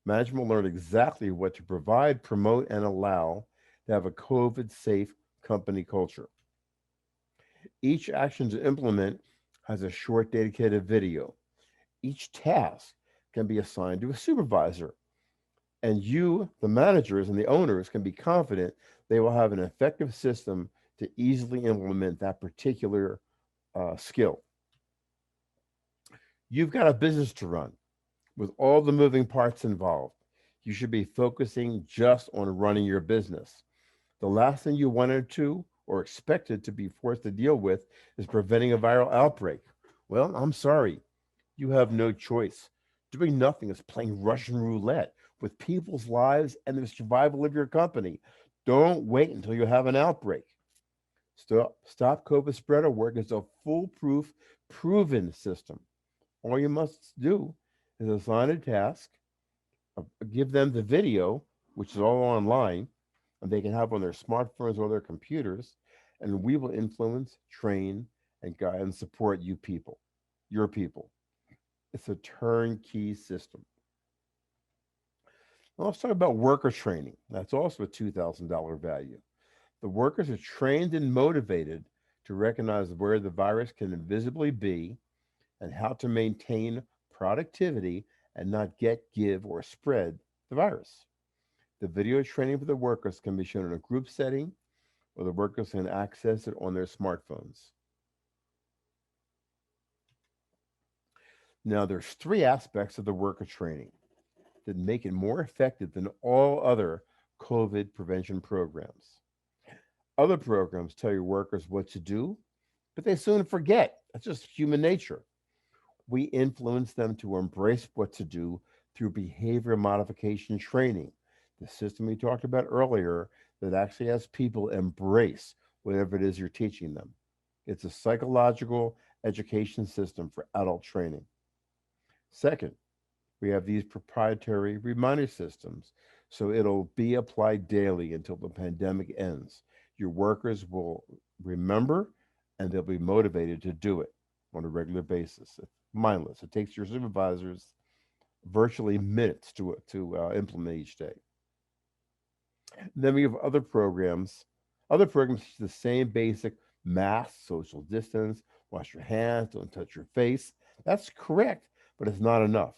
Management will learn exactly what to provide, promote, and allow to have a COVID-safe company culture. Each action to implement has a short dedicated video. Each task can be assigned to a supervisor. And you, the managers and the owners, can be confident they will have an effective system to easily implement that particular skill. You've got a business to run with all the moving parts involved. You should be focusing just on running your business. The last thing you wanted to or expected to be forced to deal with is preventing a viral outbreak. Well, I'm sorry. You have no choice. Doing nothing is playing Russian roulette with people's lives and the survival of your company. Don't wait until you have an outbreak. Stop COVID Spreader Work is a foolproof, proven system. All you must do is assign a task, give them the video, which is all online, and they can have on their smartphones or their computers, and we will influence, train, and guide and support you people, your people. It's a turnkey system. Now let's talk about worker training. That's also a $2,000 value. The workers are trained and motivated to recognize where the virus can invisibly be and how to maintain productivity and not get, give, or spread the virus. The video training for the workers can be shown in a group setting, or the workers can access it on their smartphones. Now, there's three aspects of the worker training that make it more effective than all other COVID prevention programs. Other programs tell your workers what to do, but they soon forget. That's just human nature. We influence them to embrace what to do through behavior modification training, the system we talked about earlier that actually has people embrace whatever it is you're teaching them. It's a psychological education system for adult training. Second, we have these proprietary reminder systems, so it'll be applied daily until the pandemic ends. Your workers will remember and they'll be motivated to do it on a regular basis. It's mindless. It takes your supervisors virtually minutes to implement each day. Then we have Other programs teach the same basic mask, social distance, wash your hands, don't touch your face. That's correct, but it's not enough.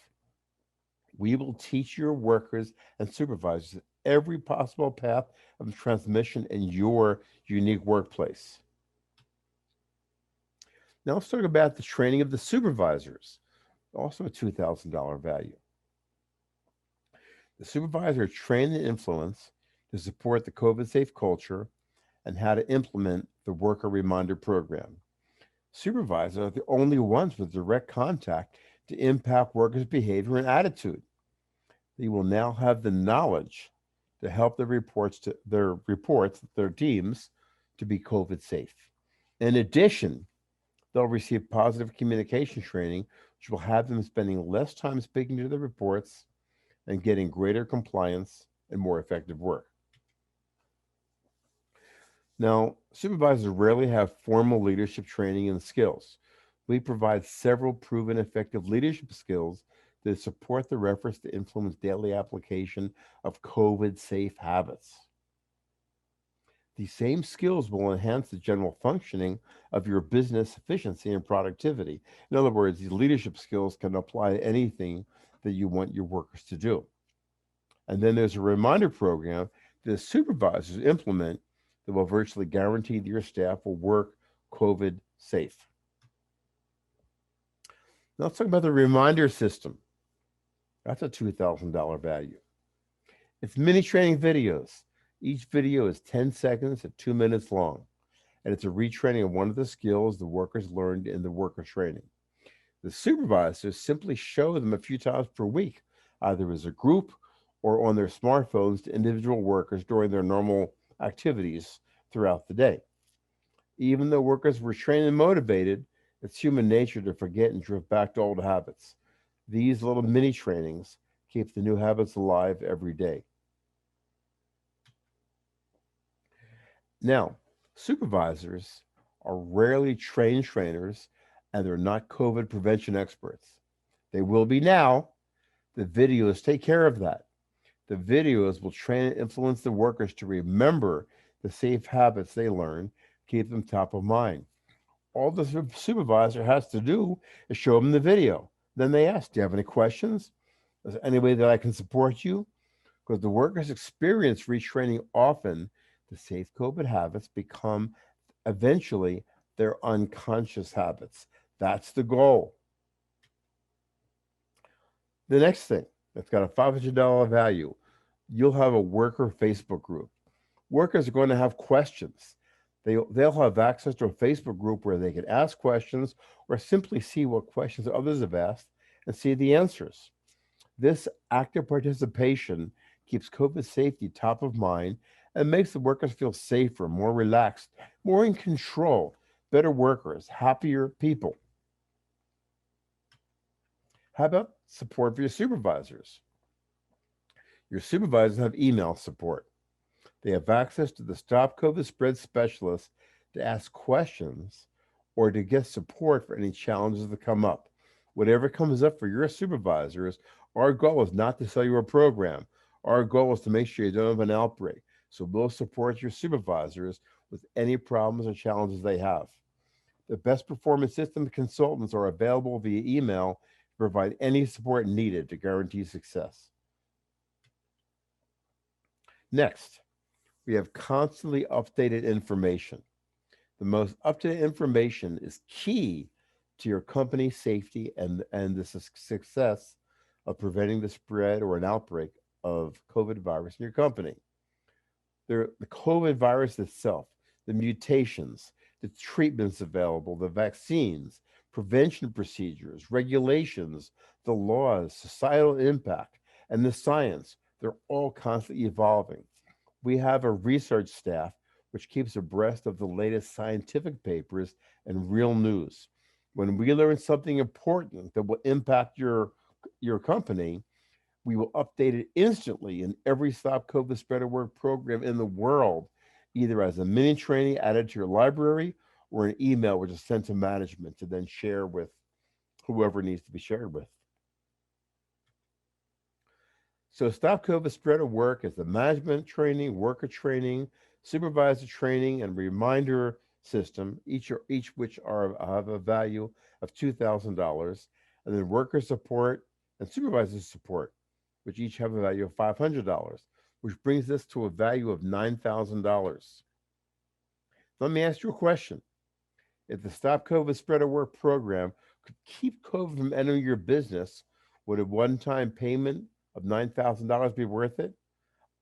We will teach your workers and supervisors every possible path of transmission in your unique workplace. Now let's talk about the training of the supervisors, also a $2,000 value. The supervisor is trained and influenced to support the COVID safe culture and how to implement the worker reminder program. Supervisors are the only ones with direct contact to impact workers' behavior and attitude. They will now have the knowledge to help their teams to be COVID safe. In addition, they'll receive positive communication training, which will have them spending less time speaking to the reports and getting greater compliance and more effective work. Now, supervisors rarely have formal leadership training and skills. We provide several proven effective leadership skills that support their efforts to influence daily application of COVID safe habits. These same skills will enhance the general functioning of your business efficiency and productivity. In other words, these leadership skills can apply to anything that you want your workers to do. And then there's a reminder program that supervisors implement that will virtually guarantee that your staff will work COVID safe. Now let's talk about the reminder system. That's a $2,000 value. It's mini training videos. Each video is 10 seconds to 2 minutes long, and it's a retraining of one of the skills the workers learned in the worker training. The supervisors simply show them a few times per week, either as a group or on their smartphones to individual workers during their normal activities throughout the day. Even though workers were trained and motivated, it's human nature to forget and drift back to old habits. These little mini trainings keep the new habits alive every day. Now, supervisors are rarely trained trainers and they're not COVID prevention experts. They will be now. The videos take care of that. The videos will train and influence the workers to remember the safe habits they learn, keep them top of mind. All the supervisor has to do is show them the video. Then they ask, do you have any questions? Is there any way that I can support you? Because the workers experience retraining often, the safe COVID habits become eventually their unconscious habits. That's the goal. The next thing that's got a $500 value, you'll have a worker Facebook group. Workers are going to have questions. They'll have access to a Facebook group where they can ask questions or simply see what questions others have asked and see the answers. This active participation keeps COVID safety top of mind and makes the workers feel safer, more relaxed, more in control, better workers, happier people. How about support for your supervisors? Your supervisors have email support. They have access to the Stop COVID Spread specialist to ask questions or to get support for any challenges that come up. Whatever comes up for your supervisors, our goal is not to sell you a program. Our goal is to make sure you don't have an outbreak, so we'll support your supervisors with any problems or challenges they have. The best performance system consultants are available via email to provide any support needed to guarantee success. Next, we have constantly updated information. The most up-to-date information is key to your company's safety and the success of preventing the spread or an outbreak of COVID virus in your company. The COVID virus itself, the mutations, the treatments available, the vaccines, prevention procedures, regulations, the laws, societal impact, and the science, they're all constantly evolving. We have a research staff which keeps abreast of the latest scientific papers and real news. When we learn something important that will impact your company, we will update it instantly in every Stop COVID Spread at Work program in the world, either as a mini training added to your library or an email which is sent to management to then share with whoever needs to be shared with. So Stop COVID Spread at Work is the management training, worker training, supervisor training, and reminder system, each which have a value of $2,000, and then worker support and supervisor support, which each have a value of $500, which brings us to a value of $9,000. Let me ask you a question. If the Stop COVID Spread at Work program could keep COVID from entering your business, would a one-time payment of $9,000 be worth it?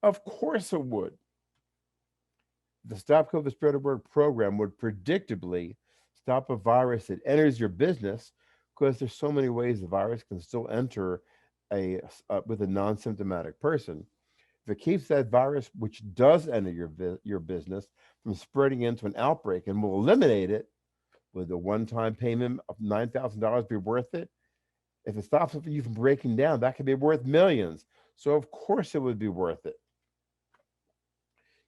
Of course it would. The Stop COVID Spread at Work program would predictably stop a virus that enters your business, because there's so many ways the virus can still enter with a non-symptomatic person. If it keeps that virus, which does enter your business, from spreading into an outbreak and will eliminate it, would the one-time payment of $9,000 be worth it? If it stops you from breaking down, that could be worth millions. So of course it would be worth it.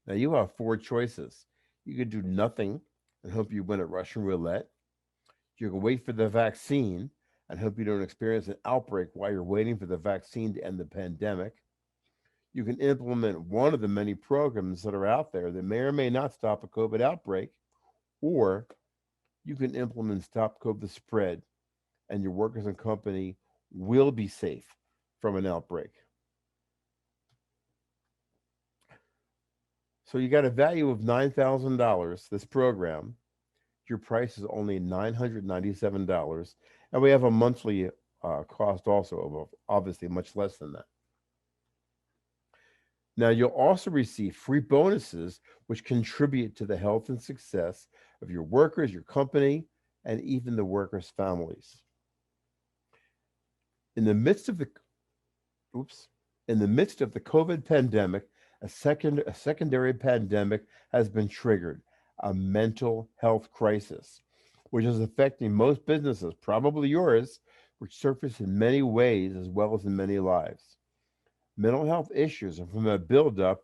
Now you have four choices. You could do nothing and hope you win at Russian roulette. You can wait for the vaccine and hope you don't experience an outbreak while you're waiting for the vaccine to end the pandemic. You can implement one of the many programs that are out there that may or may not stop a COVID outbreak, or you can implement Stop COVID Spread, and your workers and company will be safe from an outbreak. So you got a value of $9,000, this program. Your price is only $997, and we have a monthly cost also of obviously much less than that. Now, you'll also receive free bonuses which contribute to the health and success of your workers, your company, and even the workers' families. In the midst of the COVID pandemic, a secondary pandemic has been triggered, a mental health crisis, which is affecting most businesses, probably yours, which surface in many ways as well as in many lives. Mental health issues are from a buildup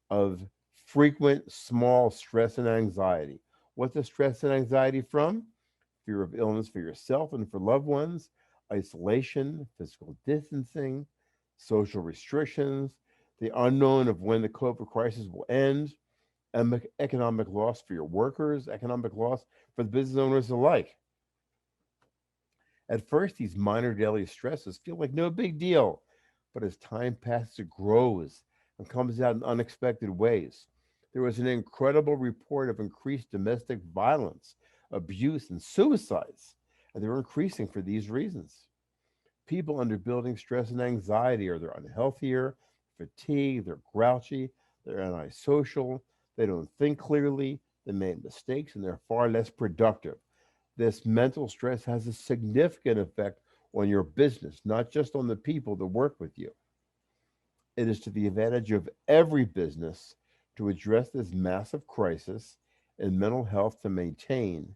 of frequent small stress and anxiety. What's the stress and anxiety from? Fear of illness for yourself and for loved ones, isolation, physical distancing, social restrictions, the unknown of when the COVID crisis will end, economic loss for your workers, economic loss for the business owners alike. At first, these minor daily stresses feel like no big deal, but as time passes, it grows and comes out in unexpected ways. There was an incredible report of increased domestic violence, abuse, and suicides, and they're increasing for these reasons. People under building stress and anxiety they're unhealthier, fatigued, they're grouchy, they're antisocial, they don't think clearly, they make mistakes, and they're far less productive. This mental stress has a significant effect on your business, not just on the people that work with you. It is to the advantage of every business to address this massive crisis in mental health to maintain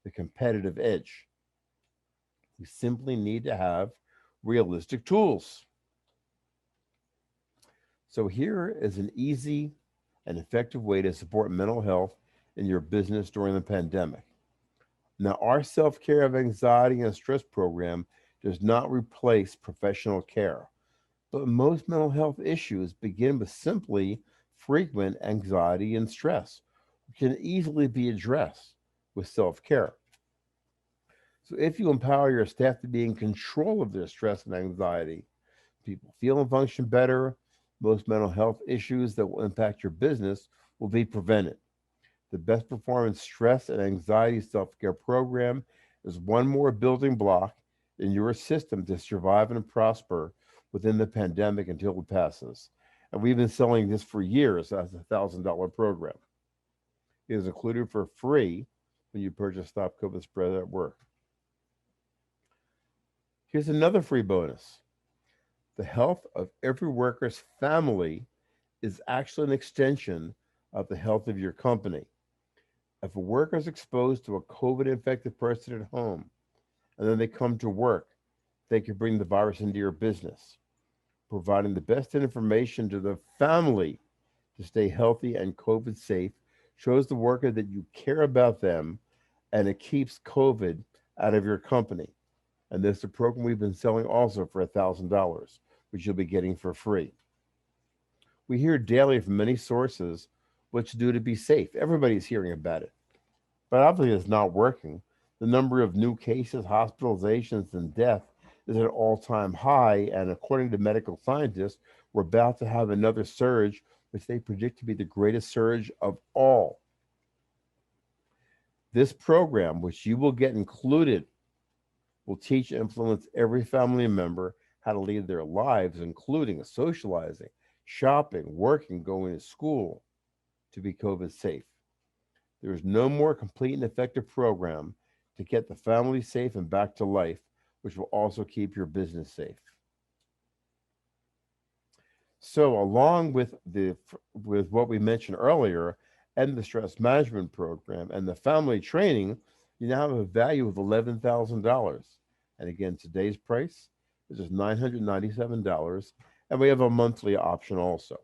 the competitive edge. We simply need to have realistic tools. So here is an easy and effective way to support mental health in your business during the pandemic. Now, our self-care of anxiety and stress program does not replace professional care, But most mental health issues begin with simply frequent anxiety and stress, which can easily be addressed with self care. So, if you empower your staff to be in control of their stress and anxiety, people feel and function better. Most mental health issues that will impact your business will be prevented. The best performance stress and anxiety self care program is one more building block in your system to survive and prosper within the pandemic until it passes. And we've been selling this for years as a $1,000 program. It is included for free when you purchase Stop COVID Spread at Work. Here's another free bonus. The health of every worker's family is actually an extension of the health of your company. If a worker is exposed to a COVID infected person at home and then they come to work, they can bring the virus into your business. Providing the best information to the family to stay healthy and COVID safe shows the worker that you care about them, and it keeps COVID out of your company. And this is a program we've been selling also for $1,000, which you'll be getting for free. We hear daily from many sources what to do to be safe. Everybody's hearing about it, but obviously it's not working. The number of new cases, hospitalizations, and death is at an all-time high, and according to medical scientists, we're about to have another surge, which they predict to be the greatest surge of all. This program, which you will get included, will teach and influence every family member how to lead their lives, including socializing, shopping, working, going to school, to be COVID safe. There is no more complete and effective program to get the family safe and back to life, which will also keep your business safe. So, along with what we mentioned earlier, and the stress management program and the family training, you now have a value of $11,000. And again, today's price is just $997, and we have a monthly option also.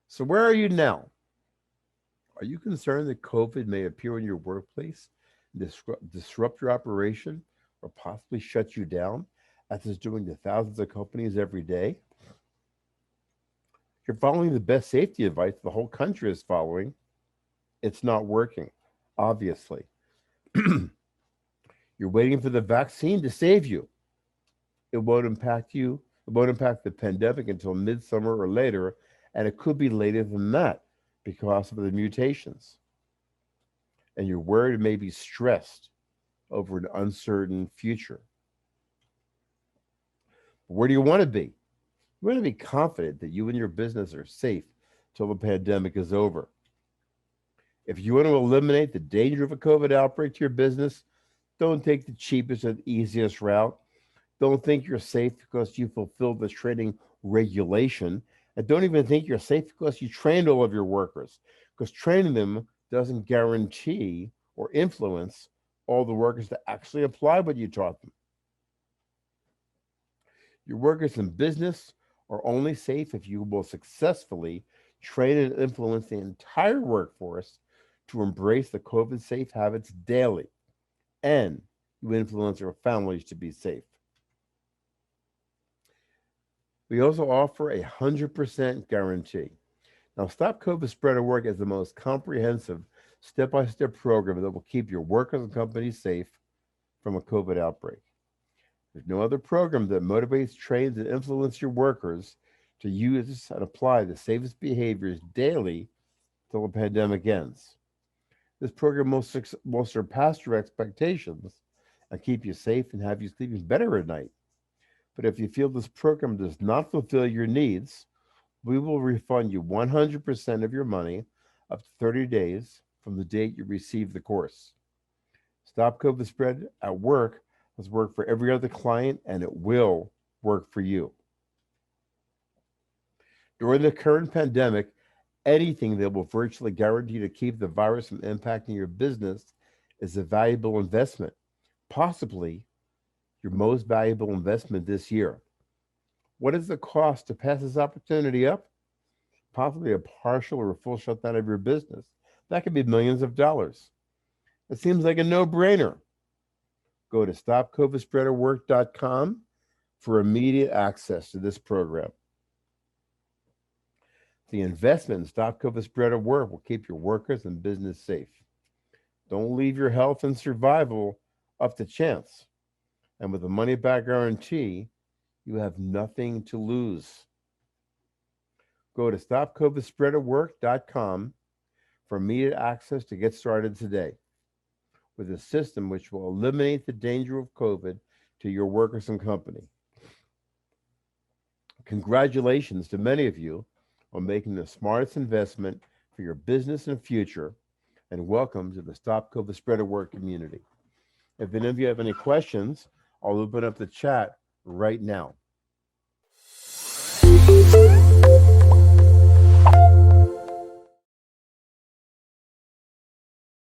So, where are you now? Are you concerned that COVID may appear in your workplace, disrupt your operation, or possibly shut you down, as it's doing to thousands of companies every day? You're following the best safety advice the whole country is following. It's not working, obviously. You're waiting for the vaccine to save you. It won't impact you. It won't impact the pandemic until midsummer or later, and it could be later than that because of the mutations. And you're worried and maybe stressed over an uncertain future. But where do you want to be? You want to be confident that you and your business are safe till the pandemic is over. If you want to eliminate the danger of a COVID outbreak to your business, don't take the cheapest and easiest route. Don't think you're safe because you fulfilled this training regulation. And don't even think you're safe because you trained all of your workers, because training them doesn't guarantee or influence all the workers to actually apply what you taught them. Your workers in business are only safe if you will successfully train and influence the entire workforce to embrace the COVID safe habits daily, and you influence their families to be safe. We also offer a 100% guarantee. Now, Stop COVID Spread at Work is the most comprehensive step-by-step program that will keep your workers and companies safe from a COVID outbreak. There's no other program that motivates, trains, and influences your workers to use and apply the safest behaviors daily till the pandemic ends. This program will surpass your expectations and keep you safe and have you sleeping better at night. But if you feel this program does not fulfill your needs, we will refund you 100% of your money up to 30 days from the date you receive the course. Stop COVID Spread at Work has worked for every other client, and it will work for you. During the current pandemic, anything that will virtually guarantee to keep the virus from impacting your business is a valuable investment, possibly your most valuable investment this year. What is the cost to pass this opportunity up? Possibly a partial or a full shutdown of your business. That could be millions of dollars. It seems like a no-brainer. Go to StopCovidSpreadatWork.com for immediate access to this program. The investment in Stop COVID Spread at Work will keep your workers and business safe. Don't leave your health and survival up to chance. And with a money back guarantee, you have nothing to lose. Go to StopCovidSpreadatWork.com for immediate access to get started today with a system which will eliminate the danger of COVID to your workers and company. Congratulations to many of you on making the smartest investment for your business and future, and welcome to the Stop COVID Spread at Work community. If any of you have any questions, I'll open up the chat right now.